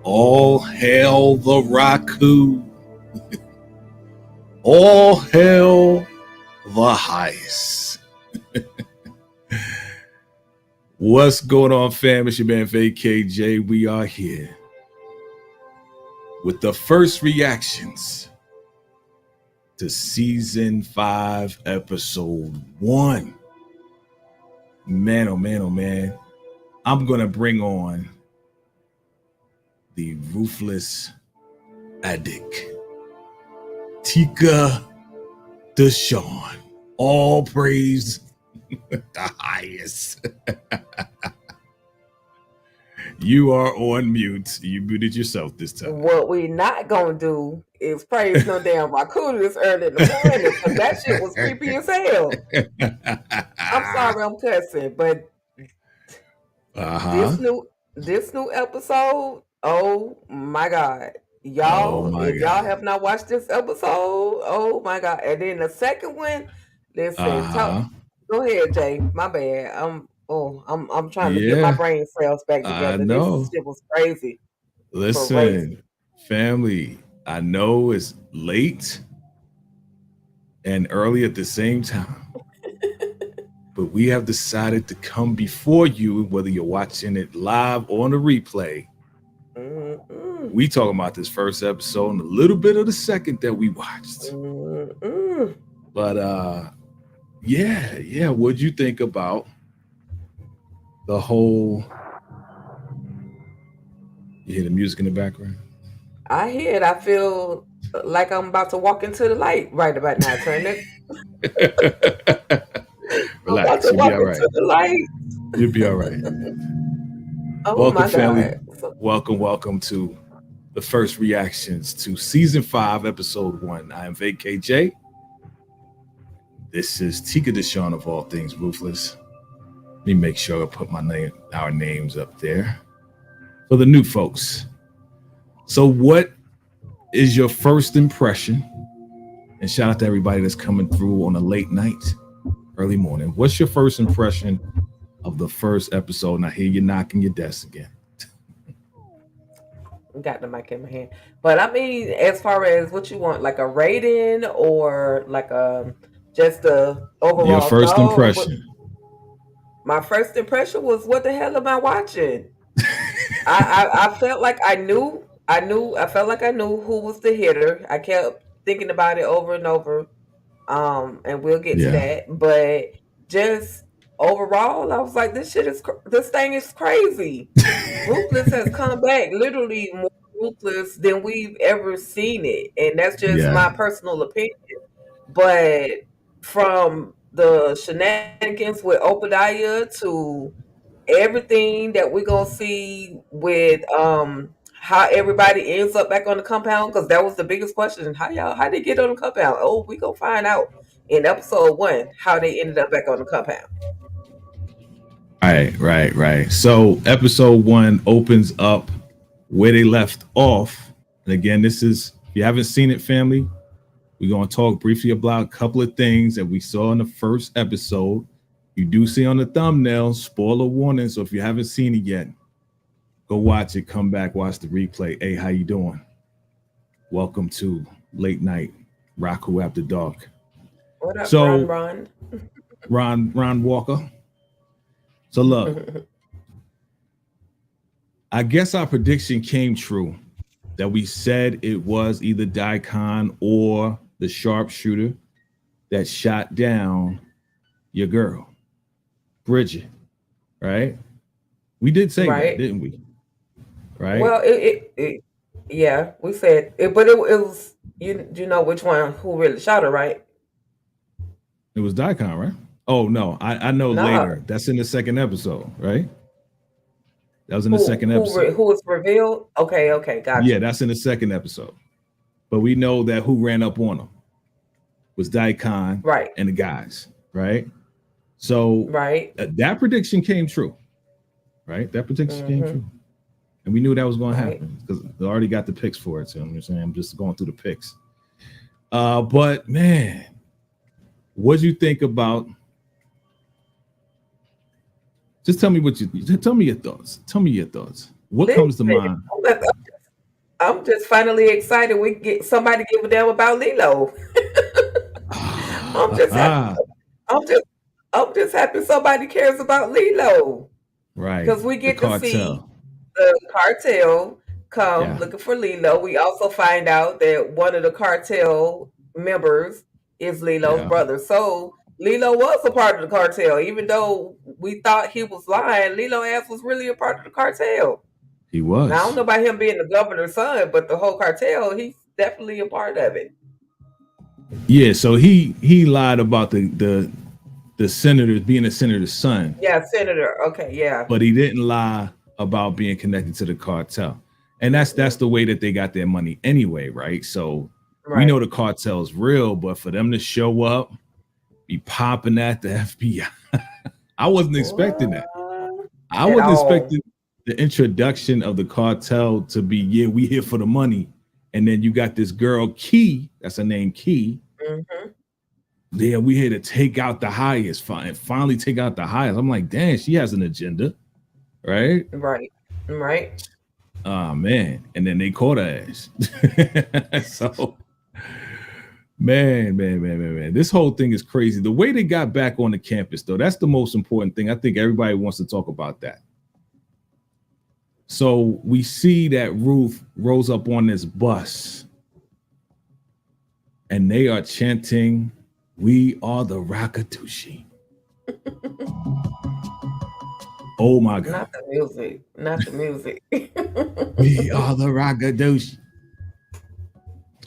All hail the RAKU. All hail the highest. What's going on, fam? It's your man VACAY-J. We are here with the first reactions to season 5, episode 1. Man, oh man, oh man. I'm gonna bring on the ruthless addict, Tika Deshawn. All praise the highest. You are on mute. You muted yourself this time. What we not gonna do is praise no damn RAKU this early in the morning, because that shit was creepy as hell. I'm sorry I'm cussing, but this new episode, oh my god. Y'all, if y'all have not watched this episode, oh my god. And then the second one, listen, go ahead, Jay. My bad. I'm trying to get my brain cells back together. This shit was crazy. Listen, family, I know it's late and early at the same time, but we have decided to come before you, whether you're watching it live or on the replay. We talking about this first episode and a little bit of the second that we watched. But yeah, what'd you think about the whole? You hear the music in the background? I hear it. I feel like I'm about to walk into the light right about now. Turn it. Relax, you'll be all right. You'll be all right. Oh, welcome, my family. God. Welcome to the first reactions to season 5, episode 1. I am VACAY-J. This is Tika Deshawn of all things Ruthless. Let me make sure I put our names up there for the new folks. So what is your first impression? And shout out to everybody that's coming through on a late night, early morning. What's your first impression of the first episode? And I hear you knocking your desk again. Got the mic in my hand. But I mean, as far as what you want, like a rating or like just a overall. Your first impression. My first impression was, what the hell am I watching? I felt like I felt like I knew who was the hitter. I kept thinking about it over and over. And we'll get to that. But just overall, I was like, this thing is crazy. Ruthless has come back literally more ruthless than we've ever seen it. And that's just my personal opinion. But from the shenanigans with Obad to everything that we're gonna see with how everybody ends up back on the compound, because that was the biggest question. How they get on the compound? Oh, we gonna find out in episode 1 how they ended up back on the compound. Right. So episode 1 opens up where they left off. And again, this is, if you haven't seen it, family, we're going to talk briefly about a couple of things that we saw in the first episode. You do see on the thumbnail, spoiler warning. So if you haven't seen it yet, go watch it, come back, watch the replay. Hey, how you doing? Welcome to Late Night RAKU After Dark. What up, Ron? Ron Walker. So look, I guess our prediction came true that we said it was either Daikon or the sharpshooter that shot down your girl, Bridget, right? We did say that, didn't we? Right? Well, yeah, we said it, but it was, you know which one, who really shot her, right? It was Daikon, right? Oh, no, I know later. That's in the second episode, right? That was in the second episode. Who was revealed? Okay, gotcha. Yeah, that's in the second episode. But we know that who ran up on him was Daikon and the guys, right? So that prediction came true, right? That prediction came true. And we knew that was going to happen because they already got the picks for it. So I'm just going through the picks. But man, what'd you think about? Just tell me your thoughts. Tell me your thoughts. What comes to mind? I'm just finally excited we get somebody give a damn about Lilo. I'm just happy. I'm just I'm just happy somebody cares about Lilo Right. because we The get to see cartel. the cartel come Yeah. looking for Lilo. We also find out that one of the cartel members is Lilo's Yeah. brother. So Lilo was a part of the cartel, even though we thought he was lying. Lilo ass was really a part of the cartel. He Now I don't was. know about him being the governor's son, but the whole cartel, he's definitely a part of it. Yeah, so he lied about the senator being a senator's son, Yeah, senator. Okay, yeah. but he didn't lie about being connected to the cartel. And that's Mm-mm. the way that they got their money anyway, right? So we know Right. the cartel's real, but for them to show up, be popping at the FBI, I wasn't expecting that. What? I At wasn't all. expecting the introduction of the cartel to be, yeah, we here for the money. And then you got this girl, Key, that's her name, Key. Mm-hmm. Yeah, we here to take out the highest, finally take out the highest. I'm like, damn, she has an agenda, right? Right. Right. Oh man. And then they caught her ass. So man. This whole thing is crazy. The way they got back on the campus, though, that's the most important thing. I think everybody wants to talk about that. So we see that Ruth rolls up on this bus and they are chanting, "We are the Rakatushi." Oh my God. Not the music. Not the music. We are the Rakatushi.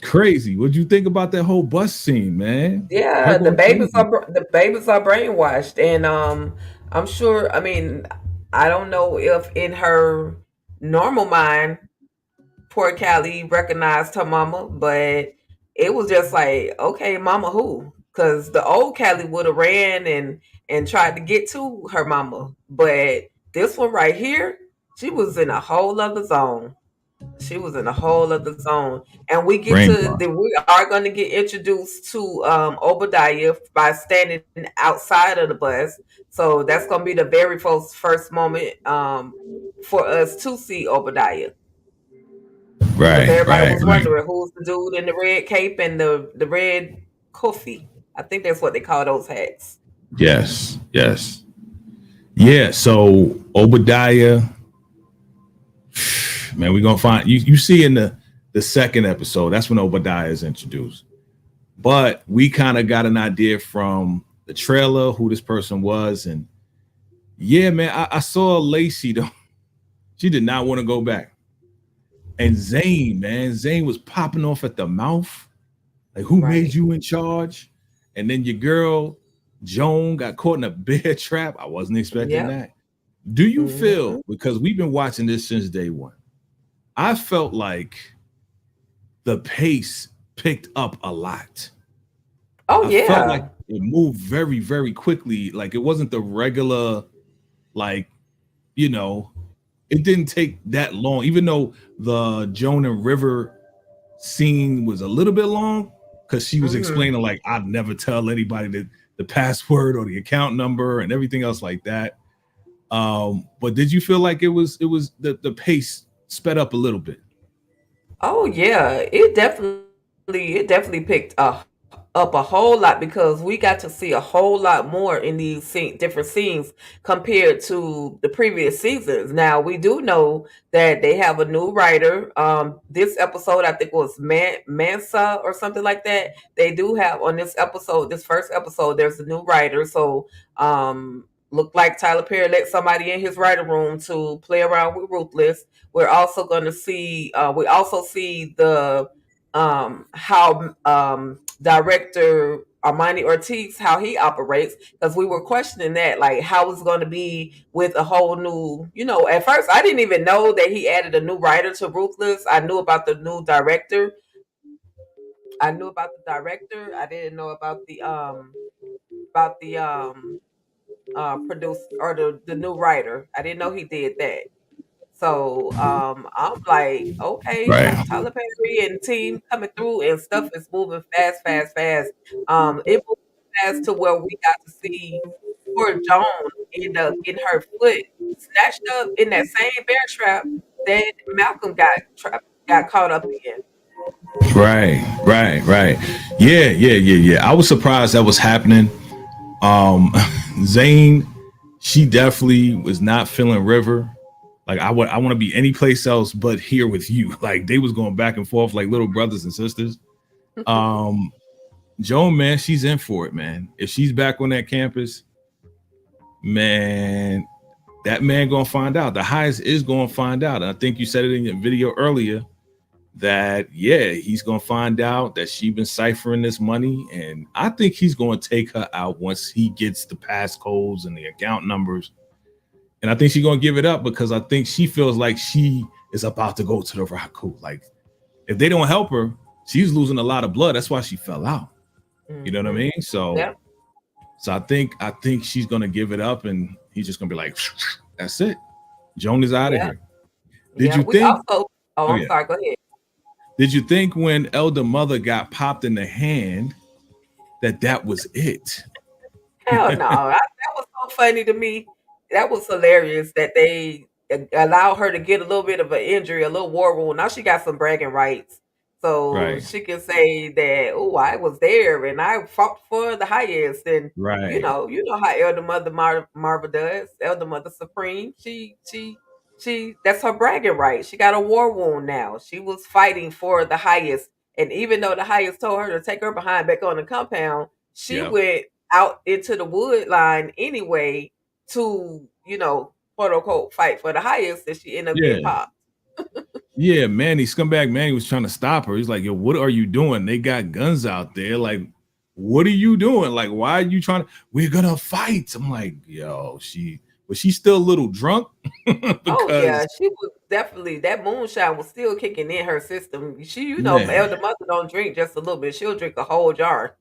Crazy. What'd you think about that whole bus scene, man? Her Yeah, going crazy. the babies are brainwashed, and I'm sure. I mean, I don't know if in her normal mind, poor Callie recognized her mama, but it was just like, okay, mama, who? Because the old Callie would have ran and tried to get to her mama, but this one right here, she was in a whole other zone. She was in a whole other zone. And Brainwash. we are going to get introduced to Obadiah by standing outside of the bus. So that's going to be the very first moment for us to see Obadiah. Because Right, everybody right, was right. wondering who's the dude in the red cape and the red kufi. I think that's what they call those hats. Yes, yes. Yeah, so Obadiah, man, we're gonna find you see in the second episode, that's when Obadiah is introduced. But we kind of got an idea from the trailer who this person was, and yeah, man, I saw Lacey though. She did not want to go back. And Zane, man, Zane was popping off at the mouth. Like, who made Right. you in charge? And then your girl, Joan, got caught in a bear trap. I wasn't expecting Yep. that. Do you Hmm. feel, because we've been watching this since day one, I felt like the pace picked up a lot. Oh I felt like yeah. it moved very, very quickly. Like it wasn't the regular, like, you know, it didn't take that long, even though the Joan and River scene was a little bit long because she was Hmm. explaining like I'd never tell anybody the password or the account number and everything else like that. But did you feel like it was the pace sped up a little bit? Oh yeah, it definitely picked up a whole lot because we got to see a whole lot more in these different scenes compared to the previous seasons. Now we do know that they have a new writer. This episode I think was Mansa or something like that. They do have on this episode, this first episode, there's a new writer. So looked like Tyler Perry let somebody in his writer room to play around with Ruthless. We're also going to see. We also see the how director Armani Ortiz how he operates because we were questioning that like how it's going to be with a whole new. You know, at first I didn't even know that he added a new writer to Ruthless. I knew about the new director. I knew about the director. I didn't know about the produce or the new writer. I didn't know he did that. So I'm like, okay, Right. Tyler Perry and team coming through, and stuff is moving fast, fast, fast. It moved fast to where we got to see poor Joan end up getting her foot snatched up in that same bear trap that Malcolm got trapped. got caught up in. Right. Yeah. I was surprised that was happening. Zane, she definitely was not feeling River. Like I want to be any place else but here with you. Like they was going back and forth like little brothers and sisters. Joan, man, she's in for it, man. If she's back on that campus, man, that man gonna find out. The highest is gonna find out. And I think you said it in your video earlier that he's gonna find out that she been ciphering this money, and I think he's gonna take her out once he gets the passcodes and the account numbers. And I think she's gonna give it up because I think she feels like she is about to go to the RAKU. Like if they don't help her, she's losing a lot of blood. That's why she fell out. You know what I mean? So I think she's gonna give it up, and he's just gonna be like, that's it. Joan is out of here. Did you think? Also, I'm sorry. Go ahead. Did you think when Elder Mother got popped in the hand that was it? Hell no. That was so funny to me. That was hilarious that they allowed her to get a little bit of an injury, a little war wound. Now she got some bragging rights. So she can say that, oh, I was there and I fought for the highest. And you know how Elder Mother Marva does, Elder Mother Supreme. She that's her bragging right. She got a war wound now. She was fighting for the highest. And even though the highest told her to take her behind back on the compound, she went out into the wood line anyway to, quote unquote, fight for the highest, and she ended up getting popped. Yeah, Manny, scumbag Manny was trying to stop her. He's like, yo, what are you doing? They got guns out there. Like, what are you doing? Like, why are you trying to? We're gonna fight. I'm like, yo, was she still a little drunk? Oh yeah, she was definitely, that moonshine was still kicking in her system. She, Elder Mother don't drink just a little bit. She'll drink a whole jar.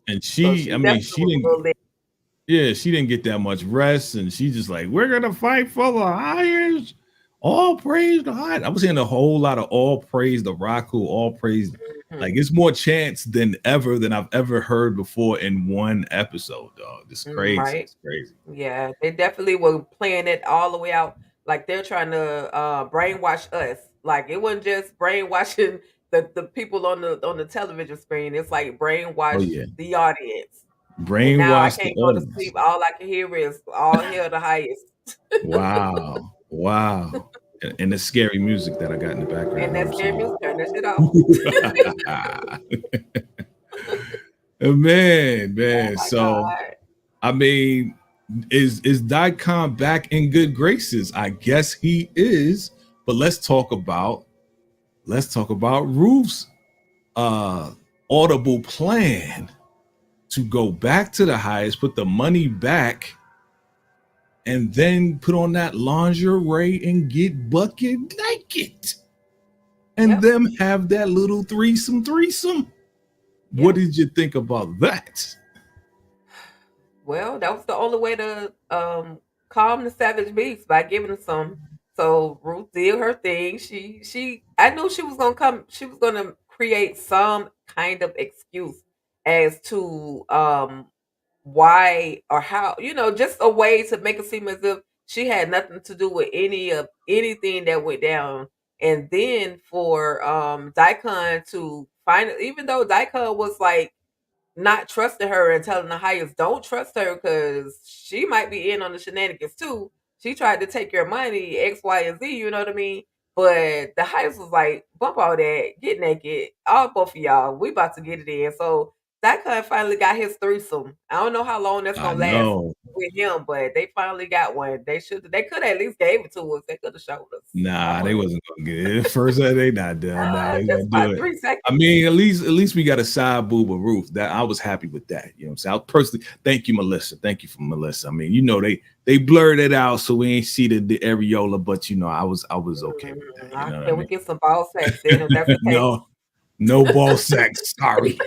And she didn't. Yeah, she didn't get that much rest, and she just like, we're gonna fight for the highest. All praise the high. I was hearing a whole lot of all praise the RAKU, all praise. Like it's more chants than I've ever heard before in one episode, dog. It's crazy. Right? It's crazy. Yeah, they definitely were playing it all the way out. Like they're trying to brainwash us. Like it wasn't just brainwashing the people on the television screen. It's like brainwash the audience. Brainwash. Now I can't go to sleep. All I can hear is all hail the highest. Wow. And the scary music that I got in the background. And that scary music, turn that shit off. Man. So God. I mean, is Daikon back in good graces? I guess he is, but let's talk about Rufe's audible plan to go back to the highest, put the money back, and then put on that lingerie and get bucket naked. And them have that little threesome. What did you think about that? Well, that was the only way to calm the savage beast, by giving them some. So Ruth did her thing. I knew she was gonna come. She was gonna create some kind of excuse as to why or how, just a way to make it seem as if she had nothing to do with anything that went down. And then for Daikon to find it, even though Daikon was like not trusting her and telling the highest, don't trust her because she might be in on the shenanigans too. She tried to take your money, X, Y, and Z, you know what I mean? But the highest was like, bump all that, get naked, all both of y'all. We about to get it in. So Daikon finally got his threesome. I don't know how long that's gonna last with him, but they finally got one. They could at least gave it to us. They could have showed us. Nah, they wasn't gonna get it. First they not done. Nah, they gonna do it. 3 seconds. I mean, at least we got a side boob of Ruth. That I was happy with that. You know what I'm saying? I personally thank you, Melissa. Thank you for Melissa. I mean, they blurred it out so we ain't see the areola, but I was okay with that. Can we get some ball sex in if that's the case? No ball sex. Sorry.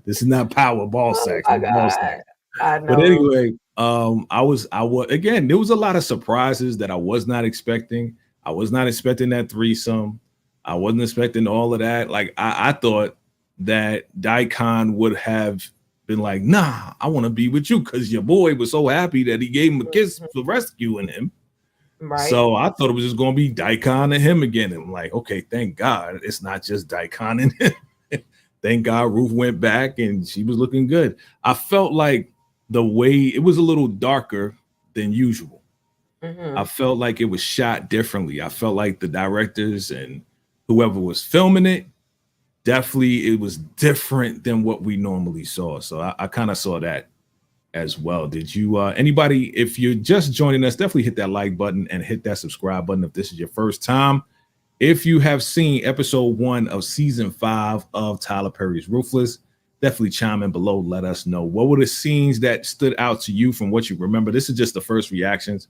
This is not power ball sex. My God. Ball sex. I know. But anyway, I was again, there was a lot of surprises that I was not expecting. I was not expecting that threesome. I wasn't expecting all of that. Like I thought that Daikon would have been like, nah, I want to be with you because your boy was so happy that he gave him a kiss for rescuing him. Right. So I thought it was just going to be Daikon and him again. And I'm like, okay, thank God it's not just Daikon and him. Thank God Ruth went back and she was looking good. I felt like the way it was a little darker than usual. I Mm-hmm. felt like it was shot differently. I felt like the directors and whoever was filming it, definitely it was different than what we normally saw. So I kind of saw that as well. Did you anybody, if you're just joining us, definitely hit that like button and hit that subscribe button if this is your first time. If you have seen episode 1 of season 5 of Tyler Perry's Ruthless, definitely chime in below. Let us know what were the scenes that stood out to you from what you remember. This is just the first reactions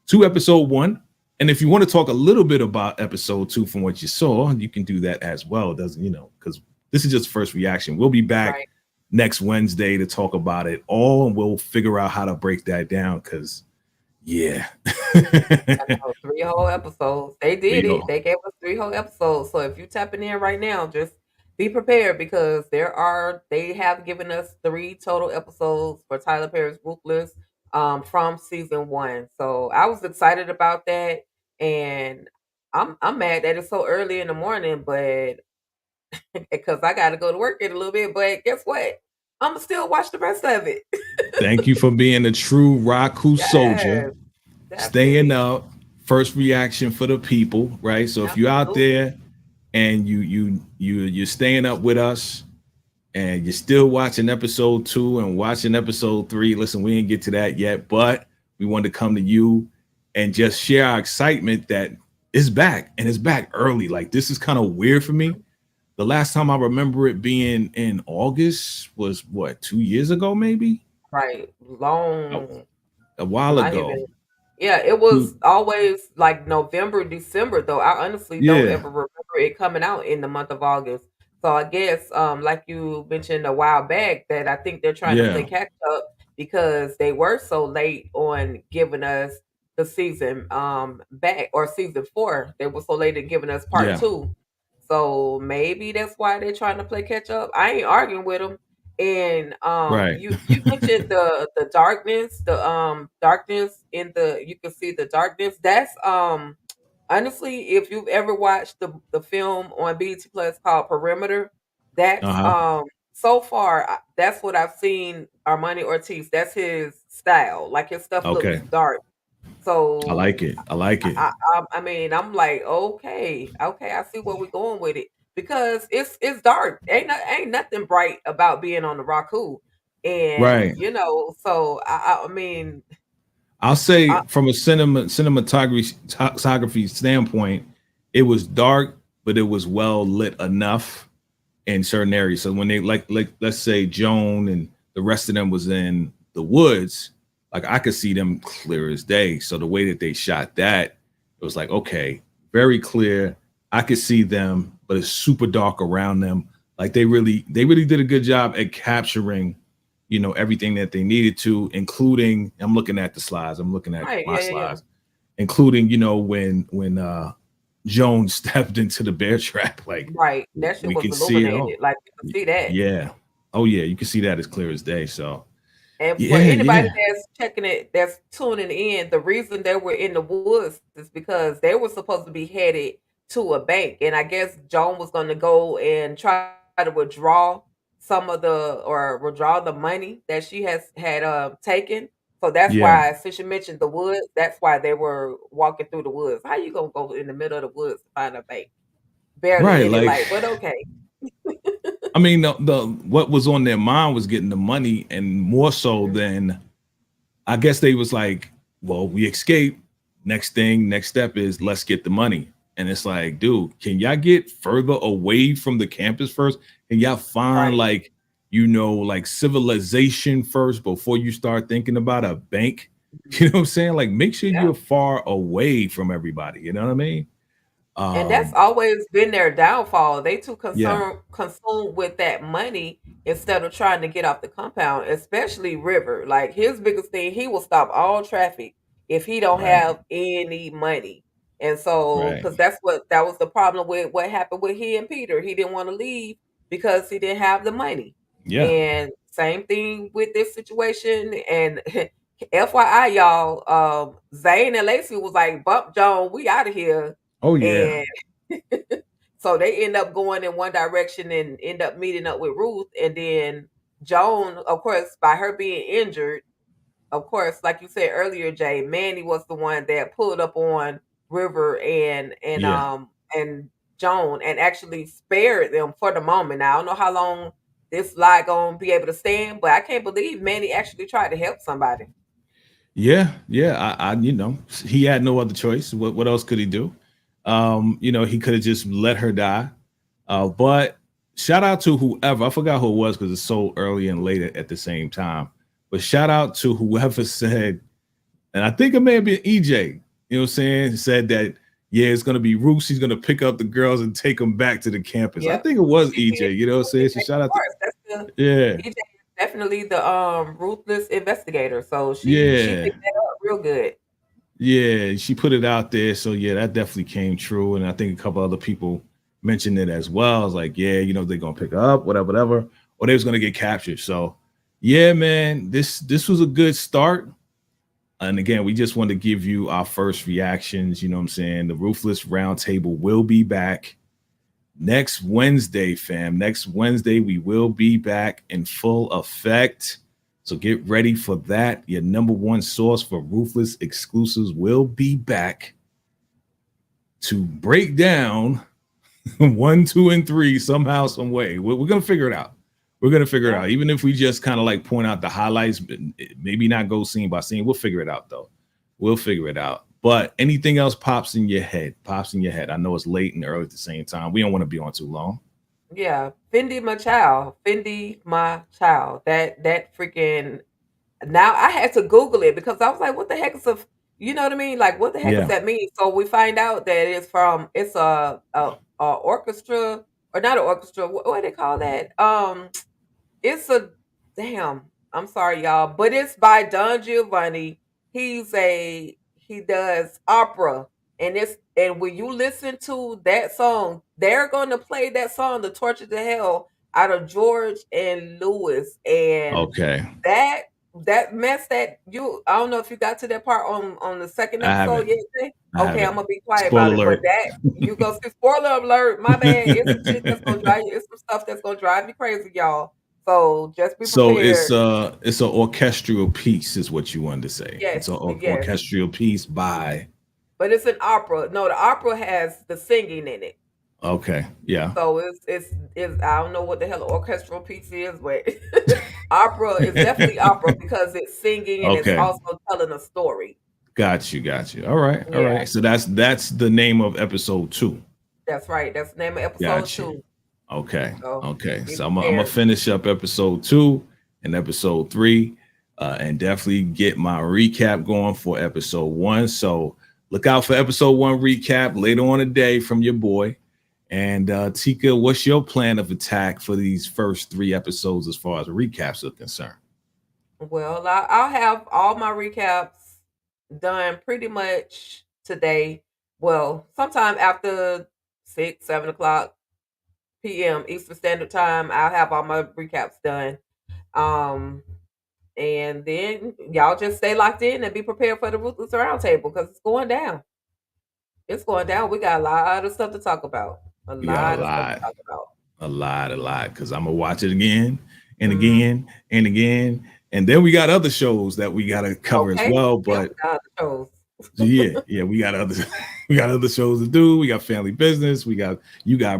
to episode 1. And if you want to talk a little bit about episode 2 from what you saw, you can do that as well. It doesn't, because this is just first reaction. We'll be back Right. next Wednesday to talk about it all, and we'll figure out how to break that down. Because yeah, I know, 3 whole episodes. They did you it. know, They gave us 3 whole episodes. So if you tapping in right now, just be prepared because they have given us 3 total episodes for Tyler Perry's Ruthless from season 1. So I was excited about that, and I'm mad that it's so early in the morning, but because I got to go to work in a little bit. But guess what? I'm gonna still watch the rest of it. thank you for being a true RAKU soldier, Yes, staying definitely, up. First reaction for the people, right? So if you're out absolutely. there and you're staying up with us and you're still watching episode 2 and watching episode 3, listen, we didn't get to that yet, but we wanted to come to you and just share our excitement that it's back, and it's back early. Like, this is kind of weird for me. The last time I remember it being in August was what, 2 years ago, maybe Right. a, Long, a while not ago. even. Yeah, it was Dude, always like November, December though. I honestly don't yeah, ever remember it coming out in the month of August. So I guess like you mentioned a while back that I think they're trying to play yeah, catch up because they were so late on giving us the season back or season 4. They were so late in giving us part yeah, 2. So maybe that's why they're trying to play catch up. I ain't arguing with them. And right. you mentioned the darkness, the darkness in the you can see the darkness. That's honestly, if you've ever watched the film on BET Plus called Perimeter, Uh that's huh. so far that's what I've seen Armani Ortiz. That's his style. Like his stuff looks Okay, dark. I like So it. I like it. I mean, I'm like, okay, okay, I see where we're going with it because it's dark. Ain't nothing bright about being on the RAKU, and Right. so I mean, I'll say I, from a cinematography standpoint, it was dark, but it was well lit enough in certain areas. So when they like let's say Joan and the rest of them was in the woods, like I could see them clear as day. So the way that they shot that, it was like, okay, very clear. I could see them, but it's super dark around them. Like they really did a good job at capturing, everything that they needed to, including, I'm looking at the slides, I'm looking at right, my yeah, slides, including, when Joan stepped into the bear trap, like right. That shit we was can see it. Oh, illuminated. Like you could see that. yeah. Oh yeah, you can see that as clear as day. So And for yeah, anybody yeah, that's checking it, that's tuning in, the reason they were in the woods is because they were supposed to be headed to a bank. And I guess Joan was going to go and try to withdraw withdraw the money that she has had taken. So that's yeah. why, since you mentioned the woods, that's why they were walking through the woods. How you gonna go in the middle of the woods to find a bank? Barely Right. any Like, light, but okay. I mean, the what was on their mind was getting the money, and more so Mhm. than, I guess they was like, well, we escaped. Next step is let's get the money. And it's like, dude, can y'all get further away from the campus first? Can y'all find Right. like, like civilization first before you start thinking about a bank? Mhm. You know what I'm saying? Like, make sure Yeah. you're far away from everybody. You know what I mean? And that's Um, always been their downfall. They too yeah, consumed with that money instead of trying to get off the compound, especially River. Like his biggest thing, he will stop all traffic if he don't right, have any money. And so, right. because that was the problem with what happened with he and Peter. He didn't want to leave because he didn't have the money. Yeah, And same thing with this situation. And FYI, y'all, Zane and Lacey was like, "Bump Joan, we out of here," Oh yeah. and so they end up going in one direction and end up meeting up with Ruth, and then Joan, of course, by her being injured, of course, like you said earlier, Jay, Manny was the one that pulled up on River Yeah. and Joan and actually spared them for the moment. Now I don't know how long this lie gonna be able to stand, but I can't believe Manny actually tried to help somebody. Yeah, yeah. He had no other choice. What else could he do? He could have just let her die. But shout out to whoever, I forgot who it was because it's so early and late at the same time. But shout out to whoever said, and I think it may have been EJ, you know what I'm saying, said that, yeah, it's gonna be Roos. He's gonna pick up the girls and take them back to the campus. I Yep, think it was she EJ, did. you know what I'm saying? So EJ, shout of out to, course, that's the yeah, EJ is definitely the ruthless investigator. So she yeah. picked that up real good. Yeah, she put it out there. So yeah, that definitely came true. And I think a couple other people mentioned it as well. It's like, yeah, they're gonna pick her up, whatever, or they was gonna get captured. So yeah, man, this was a good start. And again, we just want to give you our first reactions. You know what I'm saying? The Ruthless Roundtable will be back next Wednesday, fam. Next Wednesday, we will be back in full effect. So get ready for that. Your number one source for Ruthless exclusives will be back to break down 1, 2, and 3 somehow, some way. We're gonna figure it out. We're gonna figure it Yeah. out. Even if we just kind of like point out the highlights, maybe not go scene by scene. We'll figure it out though. We'll figure it out. But anything else pops in your head? Pops in your head. I know it's late and early at the same time. We don't want to be on too long. Yeah, Fendi my child. Fendi my child. That freaking now I had to Google it because I was like, what the heck is you know what I mean? Like what the heck does Yeah. that mean? So we find out that it's a orchestra or not an orchestra. What do they call that? It's a damn. I'm sorry, y'all, but it's by Don Giovanni. He does opera, and when you listen to that song, they're going to play that song, "The Torture to Hell," out of George and Lewis, and Okay. that that mess that you. I don't know if you got to that part on the second I episode haven't. yet. Jay? I Okay, I'm haven't. gonna be quiet Spoiler about it, but alert. that you go see spoiler alert. My bad. It's some shit that's gonna drive you. It's some stuff that's gonna drive you crazy, y'all. So just be So prepared. it's an orchestral piece, is what you wanted to say. It's Yes, an yes. orchestral piece by. But it's an opera. No, the opera has the singing in it. Okay, yeah. So it's I don't know what the hell an orchestral piece is, but opera is definitely opera because it's singing and it's Okay, also telling a story. got you, got you. All right, all Yeah, right. So that's the name of episode 2. that's right. That's the name of episode Got you. 2. Okay, So okay. be So I'm gonna prepared. finish up episode 2 and episode 3, and definitely get my recap going for episode 1. So look out for episode 1 recap later on today from your boy. And Tika, what's your plan of attack for these first 3 episodes as far as recaps are concerned? Well, I'll have all my recaps done pretty much today. Well, sometime after 6, 7 o'clock p.m. Eastern Standard Time, I'll have all my recaps done. Um, and then y'all just stay locked in and be prepared for the Ruthless Roundtable because it's going down. It's going down. We got a lot of stuff to talk about. A We got lot of stuff to talk about. a lot, because I'm gonna watch it again and Mhm. again and again. And then we got other shows that we gotta cover as Okay. well. Yeah, But we got other shows. yeah, we got other we got other shows to do. We got family business. You got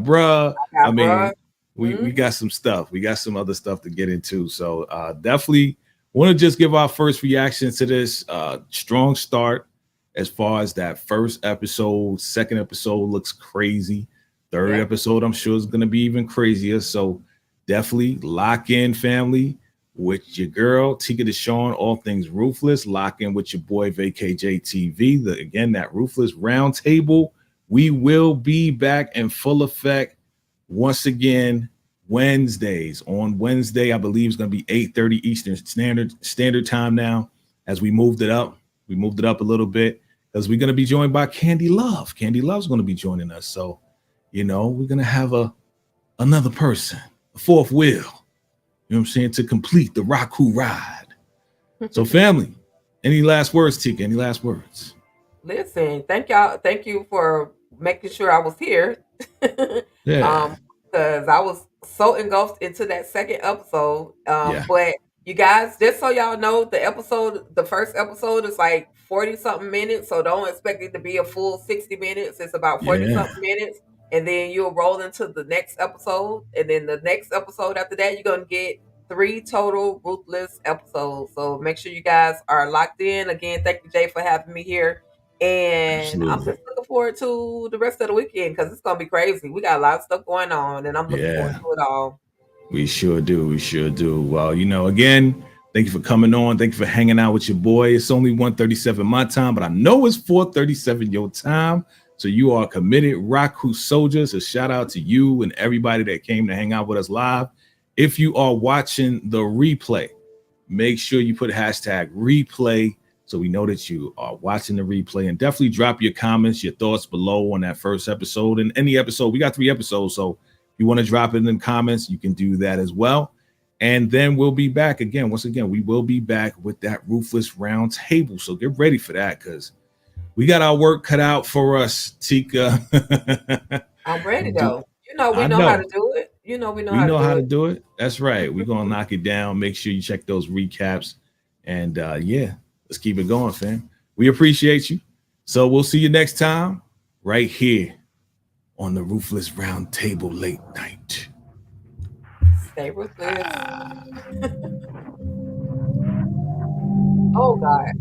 bruh. I I got bruh. mean, we Mhm. got some stuff. We got some other stuff to get into. So definitely want to just give our first reaction to this strong start as far as that first episode. Second episode looks crazy. Third Yep. episode, I'm sure, is going to be even crazier. So definitely lock in, family, with your girl Tika Deshawn, all things Ruthless. Lock in with your boy VACAYJTV. Again, that Ruthless Roundtable. We will be back in full effect once again Wednesdays. On Wednesday, I believe it's going to be 8:30 Eastern Standard Time now. As we moved it up a little bit because we're going to be joined by Candy Love. Candy Love's going to be joining us. So, we're going to have another person, a fourth wheel. You know what I'm saying? To complete the RAKU ride. So, family, Any last words, Tika? Any last words? Listen, thank y'all. Thank you for making sure I was here. Yeah. Because I was so engulfed into that second episode. Yeah. But you guys, just so y'all know, the first episode is like 40 something minutes. So don't expect it to be a full 60 minutes. It's about 40 Yeah. something minutes. And then you'll roll into the next episode. And then the next episode after that, you're going to get 3 total Ruthless episodes. So make sure you guys are locked in. Again, thank you, Jay, for having me here. And I'm Absolutely. just looking forward to the rest of the weekend because it's gonna be crazy. We got a lot of stuff going on, and I'm looking forward Yeah. to it all. We sure do. We sure do. Well, again, thank you for coming on. Thank you for hanging out with your boy. It's only 1:37 my time, but I know it's 4:37 your time. So you are committed RAKU soldiers. A shout out to you and everybody that came to hang out with us live. If you are watching the replay, make sure you put hashtag replay so we know that you are watching the replay, and definitely drop your comments, your thoughts below on that first episode and any episode. We got 3 episodes, so if you want to drop it in the comments, you can do that as well. And then we'll be back again. Once again, we will be back with that Ruthless round table. So get ready for that because we got our work cut out for us, Tika. I'm ready though. We I know how know. to do it. We know We how to know do how to it. do it. That's right. We're going to knock it down. Make sure you check those recaps. And yeah, let's keep it going, fam. We appreciate you. So we'll see you next time right here on the Ruthless Roundtable Late Night. Stay ruthless. Oh God.